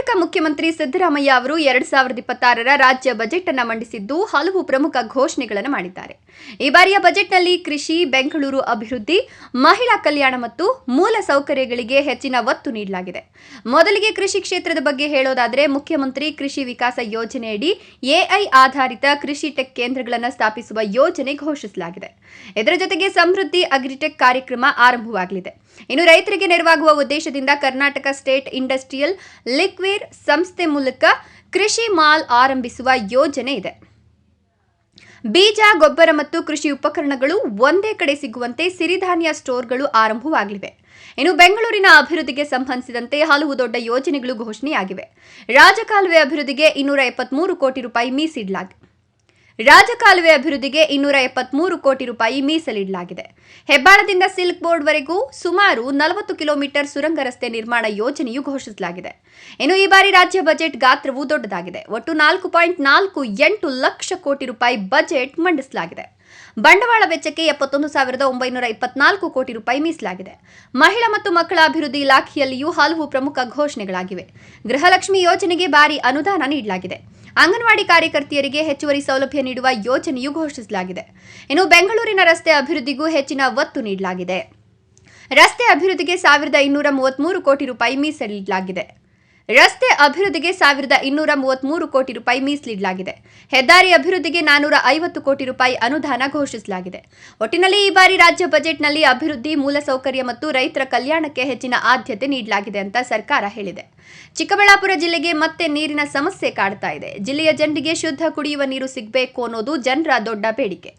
ಕರ್ನಾಟಕ ಮುಖ್ಯಮಂತ್ರಿ ಸಿದ್ದರಾಮಯ್ಯ ಅವರು 2026ರ ರಾಜ್ಯ ಬಜೆಟ್ ಅನ್ನು ಮಂಡಿಸಿದ್ದು ಹಲವು ಪ್ರಮುಖ ಘೋಷಣೆಗಳನ್ನು ಮಾಡಿದ್ದಾರೆ. ಈ ಬಾರಿಯ ಬಜೆಟ್ನಲ್ಲಿ ಕೃಷಿ, ಬೆಂಗಳೂರು ಅಭಿವೃದ್ಧಿ, ಮಹಿಳಾ ಕಲ್ಯಾಣ ಮತ್ತು ಮೂಲ ಸೌಕರ್ಯಗಳಿಗೆ ಹೆಚ್ಚಿನ ಒತ್ತು ನೀಡಲಾಗಿದೆ. ಮೊದಲಿಗೆ ಕೃಷಿ ಕ್ಷೇತ್ರದ ಬಗ್ಗೆ ಹೇಳೋದಾದರೆ ಮುಖ್ಯಮಂತ್ರಿ ಕೃಷಿ ವಿಕಾಸ ಯೋಜನೆಯಡಿ ಎಐ ಆಧಾರಿತ ಕೃಷಿ ಟೆಕ್ ಕೇಂದ್ರಗಳನ್ನು ಸ್ಥಾಪಿಸುವ ಯೋಜನೆ ಘೋಷಿಸಲಾಗಿದೆ. ಇದರ ಜೊತೆಗೆ ಸಮೃದ್ಧಿ ಅಗ್ರಿಟೆಕ್ ಕಾರ್ಯಕ್ರಮ ಆರಂಭವಾಗಲಿದೆ. ಇನ್ನು ರೈತರಿಗೆ ನೆರವಾಗುವ ಉದ್ದೇಶದಿಂದ ಕರ್ನಾಟಕ ಸ್ಟೇಟ್ ಇಂಡಸ್ಟ್ರಿಯಲ್ ಲಿಕ್ವೇರ್ ಸಂಸ್ಥೆ ಮೂಲಕ ಕೃಷಿ ಮಾಲ್ ಆರಂಭಿಸುವ ಯೋಜನೆ ಇದೆ. ಬೀಜ, ಗೊಬ್ಬರ ಮತ್ತು ಕೃಷಿ ಉಪಕರಣಗಳು ಒಂದೇ ಕಡೆ ಸಿಗುವಂತೆ ಸಿರಿಧಾನ್ಯ ಸ್ಟೋರ್ಗಳು ಆರಂಭವಾಗಲಿವೆ. ಇನ್ನು ಬೆಂಗಳೂರಿನ ಅಭಿವೃದ್ಧಿಗೆ ಸಂಬಂಧಿಸಿದಂತೆ ಹಲವು ದೊಡ್ಡ ಯೋಜನೆಗಳು ಘೋಷಣೆಯಾಗಿವೆ. ರಾಜಕಾಲುವೆ ಅಭಿವೃದ್ಧಿಗೆ 273 ಕೋಟಿ ರೂಪಾಯಿ ಮೀಸಲಿಡಲಾಗಿದೆ. ಹೆಬ್ಬಾಳದಿಂದ ಸಿಲ್ಕ್ ಬೋರ್ಡ್ವರೆಗೂ ಸುಮಾರು 40 ಕಿಲೋಮೀಟರ್ ಸುರಂಗ ರಸ್ತೆ ನಿರ್ಮಾಣ ಯೋಜನೆಯು ಘೋಷಿಸಲಾಗಿದೆ. ಇನ್ನು ಈ ಬಾರಿ ರಾಜ್ಯ ಬಜೆಟ್ ಗಾತ್ರವು ದೊಡ್ಡದಾಗಿದೆ. ಒಟ್ಟು 4.48 ಲಕ್ಷ ಕೋಟಿ ರೂಪಾಯಿ ಬಜೆಟ್ ಮಂಡಿಸಲಾಗಿದೆ. ಬಂಡವಾಳ ವೆಚ್ಚಕ್ಕೆ 71,924 ಕೋಟಿ ರೂಪಾಯಿ ಮೀಸಲಾಗಿದೆ. ಮಹಿಳಾ ಮತ್ತು ಮಕ್ಕಳ ಅಭಿವೃದ್ಧಿ ಇಲಾಖೆಯಲ್ಲಿಯೂ ಹಲವು ಪ್ರಮುಖ ಘೋಷಣೆಗಳಾಗಿವೆ. ಗೃಹಲಕ್ಷ್ಮಿ ಯೋಜನೆಗೆ ಭಾರಿ ಅನುದಾನ ನೀಡಲಾಗಿದೆ. ಅಂಗನವಾಡಿ ಕಾರ್ಯಕರ್ತೆಯರಿಗೆ ಹೆಚ್ಚುವರಿ ಸೌಲಭ್ಯ ನೀಡುವ ಯೋಜನೆಯೂ ಘೋಷಿಸಲಾಗಿದೆ. ಇನ್ನು ಬೆಂಗಳೂರಿನ ರಸ್ತೆ ಅಭಿವೃದ್ಧಿಗೂ ಹೆಚ್ಚಿನ ಒತ್ತು ನೀಡಲಾಗಿದೆ. ರಸ್ತೆ ಅಭಿವೃದ್ಧಿಗೆ 1,233 ಕೋಟಿ ರೂಪಾಯಿ ಮೀಸಲಿಡಲಾಗಿದೆ. ಹೆದ್ದಾರಿ ಅಭಿವೃದ್ಧಿಗೆ 450 ಕೋಟಿ ರೂಪಾಯಿ ಅನುದಾನ ಘೋಷಿಸಲಾಗಿದೆ. ಒಟ್ಟಿನಲ್ಲಿ ಈ ಬಾರಿ ರಾಜ್ಯ ಬಜೆಟ್ನಲ್ಲಿ ಅಭಿವೃದ್ಧಿ, ಮೂಲಸೌಕರ್ಯ ಮತ್ತು ರೈತರ ಕಲ್ಯಾಣಕ್ಕೆ ಹೆಚ್ಚಿನ ಆದ್ಯತೆ ನೀಡಲಾಗಿದೆ ಅಂತ ಸರ್ಕಾರ ಹೇಳಿದೆ. ಚಿಕ್ಕಬಳ್ಳಾಪುರ ಜಿಲ್ಲೆಗೆ ಮತ್ತೆ ನೀರಿನ ಸಮಸ್ಯೆ ಕಾಡ್ತಾ ಇದೆ. ಜಿಲ್ಲೆಯ ಜನರಿಗೆ ಶುದ್ಧ ಕುಡಿಯುವ ನೀರು ಸಿಗಬೇಕು ಅನ್ನೋದು ಜನರ ದೊಡ್ಡ ಬೇಡಿಕೆ.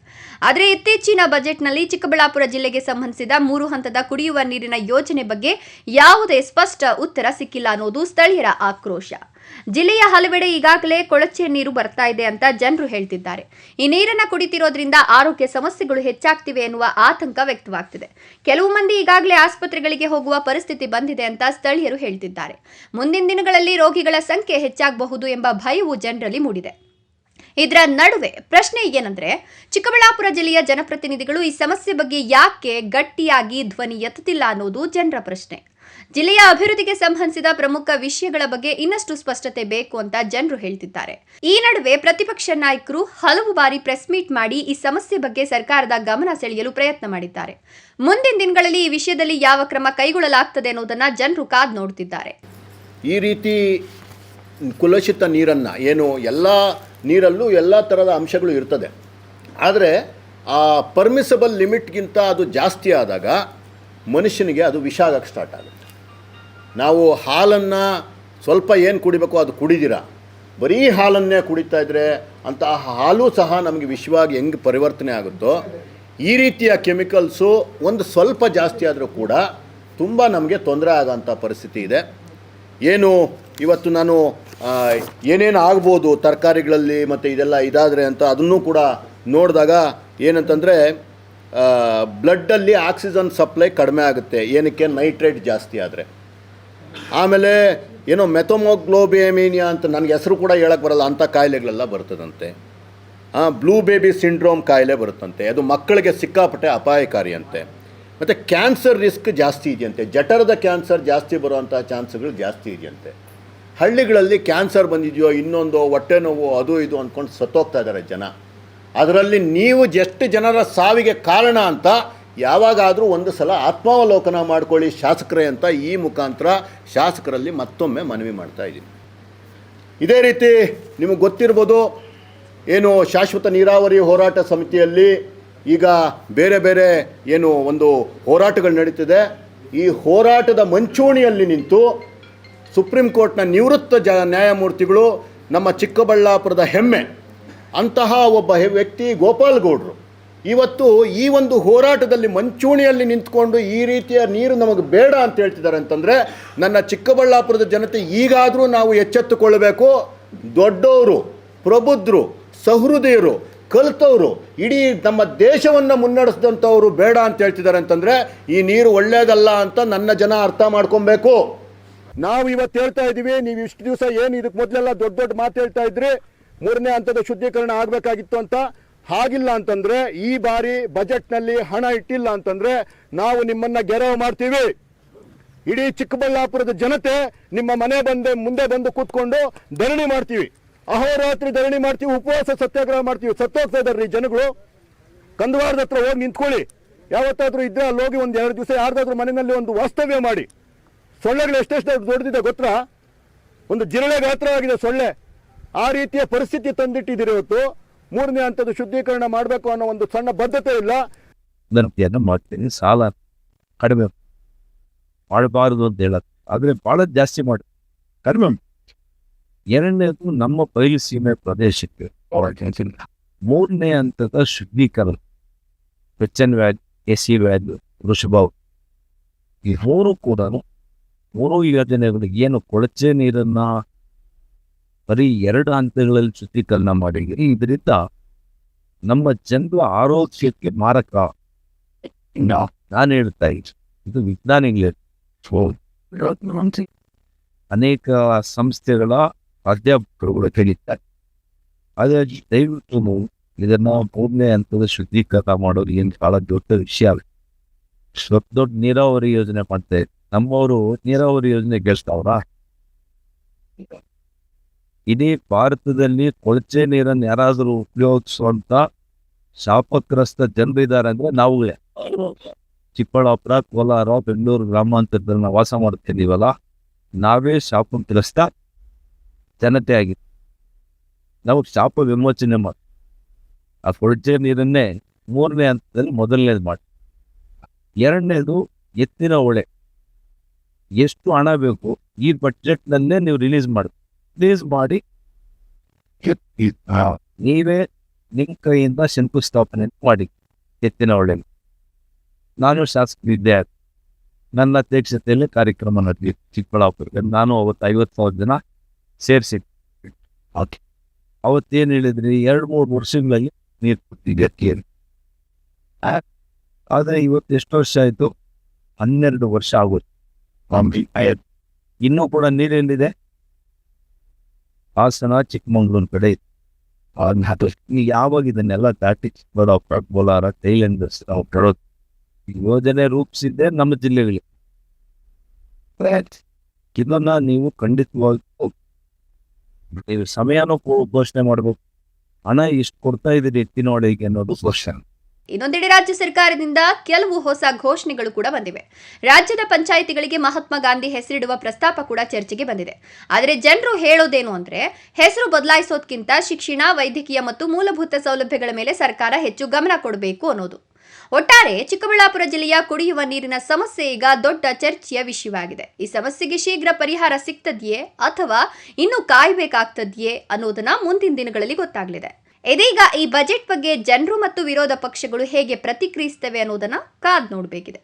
ಆದರೆ ಇತ್ತೀಚಿನ ಬಜೆಟ್ನಲ್ಲಿ ಚಿಕ್ಕಬಳ್ಳಾಪುರ ಜಿಲ್ಲೆಗೆ ಸಂಬಂಧಿಸಿದ 3 ಹಂತದ ಕುಡಿಯುವ ನೀರಿನ ಯೋಜನೆ ಬಗ್ಗೆ ಯಾವುದೇ ಸ್ಪಷ್ಟ ಉತ್ತರ ಸಿಕ್ಕಿಲ್ಲ ಅನ್ನೋದು ಸ್ಥಳೀಯರ ಆಕ್ರೋಶ. ಜಿಲ್ಲೆಯ ಹಲವೆಡೆ ಈಗಾಗಲೇ ಕೊಳಚೆ ನೀರು ಬರ್ತಾ ಇದೆ ಅಂತ ಜನರು ಹೇಳ್ತಿದ್ದಾರೆ. ಈ ನೀರನ್ನು ಕುಡಿತಿರೋದ್ರಿಂದ ಆರೋಗ್ಯ ಸಮಸ್ಯೆಗಳು ಹೆಚ್ಚಾಗ್ತಿವೆ ಎನ್ನುವ ಆತಂಕ ವ್ಯಕ್ತವಾಗ್ತಿದೆ. ಕೆಲವು ಮಂದಿ ಈಗಾಗಲೇ ಆಸ್ಪತ್ರೆಗಳಿಗೆ ಹೋಗುವ ಪರಿಸ್ಥಿತಿ ಬಂದಿದೆ ಅಂತ ಸ್ಥಳೀಯರು ಹೇಳ್ತಿದ್ದಾರೆ. ಮುಂದಿನ ದಿನಗಳಲ್ಲಿ ರೋಗಿಗಳ ಸಂಖ್ಯೆ ಹೆಚ್ಚಾಗಬಹುದು ಎಂಬ ಭಯವು ಜನರಲ್ಲಿ ಮೂಡಿದೆ. ಇದರ ನಡುವೆ ಪ್ರಶ್ನೆ ಏನಂದ್ರೆ, ಚಿಕ್ಕಬಳ್ಳಾಪುರ ಜಿಲ್ಲೆಯ ಜನಪ್ರತಿನಿಧಿಗಳು ಈ ಸಮಸ್ಯೆ ಬಗ್ಗೆ ಯಾಕೆ ಗಟ್ಟಿಯಾಗಿ ಧ್ವನಿ ಎತ್ತುತ್ತಿಲ್ಲ ಅನ್ನೋದು ಜನರ ಪ್ರಶ್ನೆ. ಜಿಲ್ಲೆಯ ಅಭಿವೃದ್ಧಿಗೆ ಸಂಬಂಧಿಸಿದ ಪ್ರಮುಖ ವಿಷಯಗಳ ಬಗ್ಗೆ ಇನ್ನಷ್ಟು ಸ್ಪಷ್ಟತೆ ಬೇಕು ಅಂತ ಜನರು ಹೇಳ್ತಿದ್ದಾರೆ. ಈ ನಡುವೆ ಪ್ರತಿಪಕ್ಷ ನಾಯಕರು ಹಲವು ಬಾರಿ ಪ್ರೆಸ್ ಮೀಟ್ ಮಾಡಿ ಈ ಸಮಸ್ಯೆ ಬಗ್ಗೆ ಸರ್ಕಾರದ ಗಮನ ಸೆಳೆಯಲು ಪ್ರಯತ್ನ ಮಾಡಿದ್ದಾರೆ. ಮುಂದಿನ ದಿನಗಳಲ್ಲಿ ಈ ವಿಷಯದಲ್ಲಿ ಯಾವ ಕ್ರಮ ಕೈಗೊಳ್ಳಲಾಗ್ತದೆ ಅನ್ನೋದನ್ನ ಜನರು ಕಾದು ನೋಡುತ್ತಿದ್ದಾರೆ. ಈ ರೀತಿ ಕುಲುಷಿತ ನೀರನ್ನು ಏನು ಎಲ್ಲ ನೀರಲ್ಲೂ ಎಲ್ಲ ಥರದ ಅಂಶಗಳು ಇರ್ತದೆ. ಆದರೆ ಆ ಪರ್ಮಿಸಬಲ್ ಲಿಮಿಟ್ಗಿಂತ ಅದು ಜಾಸ್ತಿ ಆದಾಗ ಮನುಷ್ಯನಿಗೆ ಅದು ವಿಷ ಆಗಕ್ಕೆ ಸ್ಟಾರ್ಟ್ ಆಗುತ್ತೆ. ನಾವು ಹಾಲನ್ನು ಸ್ವಲ್ಪ ಏನು ಕುಡಿಬೇಕು ಅದು ಕುಡಿದಿರ ಬರೀ ಹಾಲನ್ನೇ ಕುಡಿತಾ ಇದ್ದರೆ ಅಂತಹ ಹಾಲು ಸಹ ನಮಗೆ ವಿಷವಾಗಿ ಹೆಂಗೆ ಪರಿವರ್ತನೆ ಆಗುತ್ತೋ ಈ ರೀತಿಯ ಕೆಮಿಕಲ್ಸು ಒಂದು ಸ್ವಲ್ಪ ಜಾಸ್ತಿ ಆದರೂ ಕೂಡ ತುಂಬ ನಮಗೆ ತೊಂದರೆ ಆಗೋಂಥ ಪರಿಸ್ಥಿತಿ ಇದೆ. ಏನು ಇವತ್ತು ನಾನು ಏನೇನು ಆಗ್ಬೋದು ತರಕಾರಿಗಳಲ್ಲಿ ಮತ್ತು ಇದೆಲ್ಲ ಇದಾದರೆ ಅಂತ ಅದನ್ನು ಕೂಡ ನೋಡಿದಾಗ ಏನಂತಂದರೆ ಬ್ಲಡ್ಡಲ್ಲಿ ಆಕ್ಸಿಜನ್ ಸಪ್ಲೈ ಕಡಿಮೆ ಆಗುತ್ತೆ. ಏನಕ್ಕೆ? ನೈಟ್ರೇಟ್ ಜಾಸ್ತಿ ಆದರೆ. ಆಮೇಲೆ ಏನೋ ಮೆಥೋಮೋಗ್ಲೋಬಿಯಮಿನಿಯಾ ಅಂತ ನನಗೆ ಹೆಸರು ಕೂಡ ಹೇಳಕ್ಕೆ ಬರಲ್ಲ, ಅಂಥ ಕಾಯಿಲೆಗಳೆಲ್ಲ ಬರ್ತದಂತೆ. ಬ್ಲೂ ಬೇಬಿ ಸಿಂಡ್ರೋಮ್ ಕಾಯಿಲೆ ಬರುತ್ತಂತೆ. ಅದು ಮಕ್ಕಳಿಗೆ ಸಿಕ್ಕಾಪಟ್ಟೆ ಅಪಾಯಕಾರಿ ಅಂತೆ. ಮತ್ತು ಕ್ಯಾನ್ಸರ್ ರಿಸ್ಕ್ ಜಾಸ್ತಿ ಇದೆಯಂತೆ. ಜಠರದ ಕ್ಯಾನ್ಸರ್ ಜಾಸ್ತಿ ಬರುವಂಥ ಚಾನ್ಸ್ಗಳು ಜಾಸ್ತಿ ಇದೆಯಂತೆ. ಹಳ್ಳಿಗಳಲ್ಲಿ ಕ್ಯಾನ್ಸರ್ ಬಂದಿದೆಯೋ ಇನ್ನೊಂದು ಹೊಟ್ಟೆ ನೋವು ಅದು ಇದು ಅಂದ್ಕೊಂಡು ಸತ್ತೋಗ್ತಾ ಇದ್ದಾರೆ ಜನ. ಅದರಲ್ಲಿ ನೀವು ಎಷ್ಟು ಜನರ ಸಾವಿಗೆ ಕಾರಣ ಅಂತ ಯಾವಾಗಾದರೂ ಒಂದು ಸಲ ಆತ್ಮಾವಲೋಕನ ಮಾಡ್ಕೊಳ್ಳಿ ಶಾಸಕರೇ ಅಂತ ಈ ಮುಖಾಂತರ ಶಾಸಕರಲ್ಲಿ ಮತ್ತೊಮ್ಮೆ ಮನವಿ ಮಾಡ್ತಾ ಇದ್ದೀನಿ. ಇದೇ ರೀತಿ ನಿಮಗೆ ಗೊತ್ತಿರ್ಬೋದು, ಏನು ಶಾಶ್ವತ ನೀರಾವರಿ ಹೋರಾಟ ಸಮಿತಿಯಲ್ಲಿ ಈಗ ಬೇರೆ ಬೇರೆ ಏನು ಒಂದು ಹೋರಾಟಗಳು ನಡೀತಿದೆ. ಈ ಹೋರಾಟದ ಮುಂಚೂಣಿಯಲ್ಲಿ ನಿಂತು ಸುಪ್ರೀಂ ಕೋರ್ಟ್ನ ನಿವೃತ್ತ ನ್ಯಾಯಮೂರ್ತಿಗಳು, ನಮ್ಮ ಚಿಕ್ಕಬಳ್ಳಾಪುರದ ಹೆಮ್ಮೆ ಅಂತಹ ಒಬ್ಬ ವ್ಯಕ್ತಿ ಗೋಪಾಲ್ ಗೌಡ್ರು ಇವತ್ತು ಈ ಒಂದು ಹೋರಾಟದಲ್ಲಿ ಮುಂಚೂಣಿಯಲ್ಲಿ ನಿಂತ್ಕೊಂಡು ಈ ರೀತಿಯ ನೀರು ನಮಗೆ ಬೇಡ ಅಂತ ಹೇಳ್ತಿದ್ದಾರೆ ಅಂತಂದರೆ ನನ್ನ ಚಿಕ್ಕಬಳ್ಳಾಪುರದ ಜನತೆ ಈಗಾದರೂ ನಾವು ಎಚ್ಚೆತ್ತುಕೊಳ್ಳಬೇಕು. ದೊಡ್ಡವರು, ಪ್ರಬುದ್ಧರು, ಸಹೃದಯರು, ಕಲಿತವರು, ಇಡೀ ನಮ್ಮ ದೇಶವನ್ನು ಮುನ್ನಡೆಸಿದಂಥವರು ಬೇಡ ಅಂತ ಹೇಳ್ತಿದ್ದಾರೆ ಅಂತಂದರೆ ಈ ನೀರು ಒಳ್ಳೆಯದಲ್ಲ ಅಂತ ನನ್ನ ಜನ ಅರ್ಥ ಮಾಡ್ಕೊಬೇಕು. ನಾವು ಇವತ್ತು ಹೇಳ್ತಾ ಇದ್ದೀವಿ, ನೀವು ಇಷ್ಟು ದಿವಸ ಏನು ಇದಕ್ಕೆ ಮೊದಲೆಲ್ಲ ದೊಡ್ಡ ದೊಡ್ಡ ಮಾತು ಹೇಳ್ತಾ ಇದ್ರಿ 3ನೇ ಹಂತದ ಶುದ್ಧೀಕರಣ ಆಗಬೇಕಾಗಿತ್ತು ಅಂತ. ಹಾಗಿಲ್ಲ ಅಂತಂದರೆ ಈ ಬಾರಿ ಬಜೆಟ್ನಲ್ಲಿ ಹಣ ಇಟ್ಟಿಲ್ಲ ಅಂತಂದರೆ ನಾವು ನಿಮ್ಮನ್ನು ಗೆರವು ಮಾಡ್ತೀವಿ. ಇಡೀ ಚಿಕ್ಕಬಳ್ಳಾಪುರದ ಜನತೆ ನಿಮ್ಮ ಮುಂದೆ ಬಂದು ಕೂತ್ಕೊಂಡು ಧರಣಿ ಮಾಡ್ತೀವಿ, ಅಹೋರಾತ್ರಿ ಧರಣಿ ಮಾಡ್ತೀವಿ, ಉಪವಾಸ ಸತ್ಯಾಗ್ರಹ ಮಾಡ್ತೀವಿ. ಸತ್ತೋಗ್ತಾ ಇದಾರ್ರಿ ಜನಗಳು. ಕಂದವಾರದ ಹತ್ರ ಹೋಗಿ ನಿಂತ್ಕೊಳ್ಳಿ. ಯಾವತ್ತಾದ್ರೂ ಇದ್ರೆ ಅಲ್ಲಿ ಹೋಗಿ ಒಂದು 2 ದಿವಸ ಯಾರ್ದಾದ್ರೂ ಮನೆಯಲ್ಲಿ ಒಂದು ವಾಸ್ತವ್ಯ ಮಾಡಿ. ಸೊಳ್ಳೆಗಳು ಎಷ್ಟೆಷ್ಟು ದೊಡ್ಡದಿದೆ ಗೊತ್ತಾ? ಒಂದು ಜಿರಳೆ ಗಾತ್ರ ಆಗಿದೆ ಸೊಳ್ಳೆ. ಆ ರೀತಿಯ ಪರಿಸ್ಥಿತಿ ತಂದಿಟ್ಟಿದ್ದೀರಿ. ಇವತ್ತು 3ನೇ ಹಂತದ ಶುದ್ಧೀಕರಣ ಮಾಡಬೇಕು ಅನ್ನೋ ಒಂದು ಸಣ್ಣ ಬದ್ಧತೆ ಇಲ್ಲ. ವಿನಂತಿಯನ್ನು ಮಾಡ್ತೀನಿ. ಸಾಲ ಕಡಿಮೆ ಮಾಡಬಾರದು ಅಂತ ಹೇಳತ್ತೆ, ಆದರೆ ಭಾಳ ಜಾಸ್ತಿ ಮಾಡಿ ಕಡಿಮೆ. ಎರಡನೇದು ನಮ್ಮ ಬಯಲು ಸೀಮೆ ಪ್ರದೇಶಕ್ಕೆ 3ನೇ ಹಂತದ ಶುದ್ಧೀಕರಣ, ಬೆಚ್ಚನ್ ವ್ಯಾಲಿ, ಎಸಿ ವ್ಯಾಲಿ, ವೃಷಭಾವ್, ಈ ಮೂರು ಯೋಜನೆಗಳಿಗೆ ಏನು ಕೊಳಚೆ ನೀರನ್ನ ಬರೀ 2 ಹಂತಗಳಲ್ಲಿ ಶುದ್ಧೀಕರಣ ಮಾಡಿದ್ದೀರಿ. ಇದರಿಂದ ನಮ್ಮ ಜನರ ಆರೋಗ್ಯಕ್ಕೆ ಮಾರಕ. ನಾನು ಹೇಳ್ತಾ ಇದ್ದೀನಿ, ಇದು ವಿಜ್ಞಾನಿಗಳೇ, ಅನೇಕ ಸಂಸ್ಥೆಗಳ ಅಧ್ಯಾಪಕರುಗಳು ಹೇಳಿದ್ದಾರೆ. ಹಾಗಾಗಿ ದಯವಿಟ್ಟು ಇದನ್ನ 3ನೇ ಹಂತದ ಶುದ್ಧೀಕರಣ ಮಾಡೋದು ಏನು ಬಹಳ ದೊಡ್ಡ ವಿಷಯ ಅಲ್ಲ. ದೊಡ್ಡ ನೀರಾವರಿ ಯೋಜನೆ ಮಾಡ್ತಾರೆ. ನಮ್ಮವರು ನೀರಾವರಿ ಯೋಜನೆ ಗೆಲ್ತಾವ್ರ? ಇಡೀ ಭಾರತದಲ್ಲಿ ಕೊಳಚೆ ನೀರನ್ನು ಯಾರಾದರೂ ಉಪಯೋಗಿಸುವಂತ ಶಾಪಗ್ರಸ್ತ ಜನರಿದ್ದಾರೆ ಅಂದ್ರೆ ನಾವು ಚಿಕ್ಕಬಳ್ಳಾಪುರ, ಕೋಲಾರ, ಬೆಂಗಳೂರು ಗ್ರಾಮಾಂತರದಲ್ಲಿ ನಾವು ವಾಸ ಮಾಡ್ತಿದ್ದೀವಲ್ಲ, ನಾವೇ ಶಾಪಗ್ರಸ್ತ ಜನತೆ ಆಗಿದೆ. ನಾವು ಶಾಪ ವಿಮೋಚನೆ ಮಾಡಿ ಆ ಕೊಳಚೆ ನೀರನ್ನೇ 3ನೇ ಹಂತದಲ್ಲಿ ಮೊದಲನೇದು ಮಾಡಿ. ಎರಡನೇದು ಎತ್ತಿನ ಹೊಳೆ. ಎಷ್ಟು ಹಣ ಬೇಕು ಈ ಬಜೆಟ್ನಲ್ಲೇ ನೀವು ರಿಲೀಸ್ ಮಾಡಿ ನೀವೇ ನಿಮ್ಮ ಕೈಯಿಂದ ಶಂಕುಸ್ಥಾಪನೆ ಮಾಡಿ ಎತ್ತಿನ ಹೊಳೆ. ನಾನು ಶಾಸಕರಿದ್ದೆ, ನನ್ನ ಅಧ್ಯಕ್ಷತೆಯಲ್ಲಿ ಕಾರ್ಯಕ್ರಮ ನಡೆದಿ ಚಿಕ್ಕಬಳ್ಳಾಪುರಕ್ಕೆ. ನಾನು ಅವತ್ತು 50,000 ಜನ ಸೇರಿಸಿ ಅವತ್ತೇನು ಹೇಳಿದ್ರಿ, 2-3 ವರ್ಷಗಳಲ್ಲಿ ನೀರು ಕೊಟ್ಟಿದ್ದೆ. ಆದರೆ ಇವತ್ತು ಎಷ್ಟು ವರ್ಷ ಆಯಿತು? 12 ವರ್ಷ ಆಗುತ್ತೆ. ಇನ್ನೂ ಕೂಡ ನೀರೆಲ್ಲಿದೆ? ಹಾಸನ, ಚಿಕ್ಕಮಂಗ್ಳೂರು ಕಡೆ ಇದೆ. ಯಾವಾಗ ಇದನ್ನೆಲ್ಲ ದಾಟಿ ಚಿಕ್ಕಬಳ್ಳಾಪುರ, ಕೋಲಾರ, ಥೈಲ್ಯಾಂಡ್ ಕಡೋದು ಯೋಜನೆ ರೂಪಿಸಿದ್ದೆ ನಮ್ಮ ಜಿಲ್ಲೆಗಳಿಗೆ. ಇದನ್ನ ನೀವು ಖಂಡಿತವಾಗಿ ನೀವು ಸಮಯನೂ ಘೋಷಣೆ ಮಾಡಬೇಕು. ಹಣ ಇಷ್ಟು ಕೊಡ್ತಾ ಇದ್ದೀರಿ ಎತ್ತಿನ ಹೊಳೆಗೆ ಅನ್ನೋದು ಘೋಷಣೆ. ಇನ್ನೊಂದೆಡೆ ರಾಜ್ಯ ಸರ್ಕಾರದಿಂದ ಕೆಲವು ಹೊಸ ಘೋಷಣೆಗಳು ಕೂಡ ಬಂದಿವೆ. ರಾಜ್ಯದ ಪಂಚಾಯಿತಿಗಳಿಗೆ ಮಹಾತ್ಮ ಗಾಂಧಿ ಹೆಸರಿಡುವ ಪ್ರಸ್ತಾಪ ಕೂಡ ಚರ್ಚೆಗೆ ಬಂದಿದೆ. ಆದರೆ ಜನರು ಹೇಳೋದೇನು ಅಂದ್ರೆ, ಹೆಸರು ಬದಲಾಯಿಸೋದಕ್ಕಿಂತ ಶಿಕ್ಷಣ, ವೈದ್ಯಕೀಯ ಮತ್ತು ಮೂಲಭೂತ ಸೌಲಭ್ಯಗಳ ಮೇಲೆ ಸರ್ಕಾರ ಹೆಚ್ಚು ಗಮನ ಕೊಡಬೇಕು ಅನ್ನೋದು. ಒಟ್ಟಾರೆ ಚಿಕ್ಕಬಳ್ಳಾಪುರ ಜಿಲ್ಲೆಯ ಕುಡಿಯುವ ನೀರಿನ ಸಮಸ್ಯೆ ಈಗ ದೊಡ್ಡ ಚರ್ಚೆಯ ವಿಷಯವಾಗಿದೆ. ಈ ಸಮಸ್ಯೆಗೆ ಶೀಘ್ರ ಪರಿಹಾರ ಸಿಗ್ತದೆಯೇ ಅಥವಾ ಇನ್ನು ಕಾಯಬೇಕಾಗ್ತದೆಯೇ ಅನ್ನೋದನ್ನ ಮುಂದಿನ ದಿನಗಳಲ್ಲಿ ಗೊತ್ತಾಗಲಿದೆ. ಇದೀಗ ಈ ಬಜೆಟ್ ಬಗ್ಗೆ ಜನರು ಮತ್ತು ವಿರೋಧ ಪಕ್ಷಗಳು ಹೇಗೆ ಪ್ರತಿಕ್ರಿಯಿಸುತ್ತವೆ ಅನ್ನೋದನ್ನ ಕಾದ್ ನೋಡಬೇಕಿದೆ.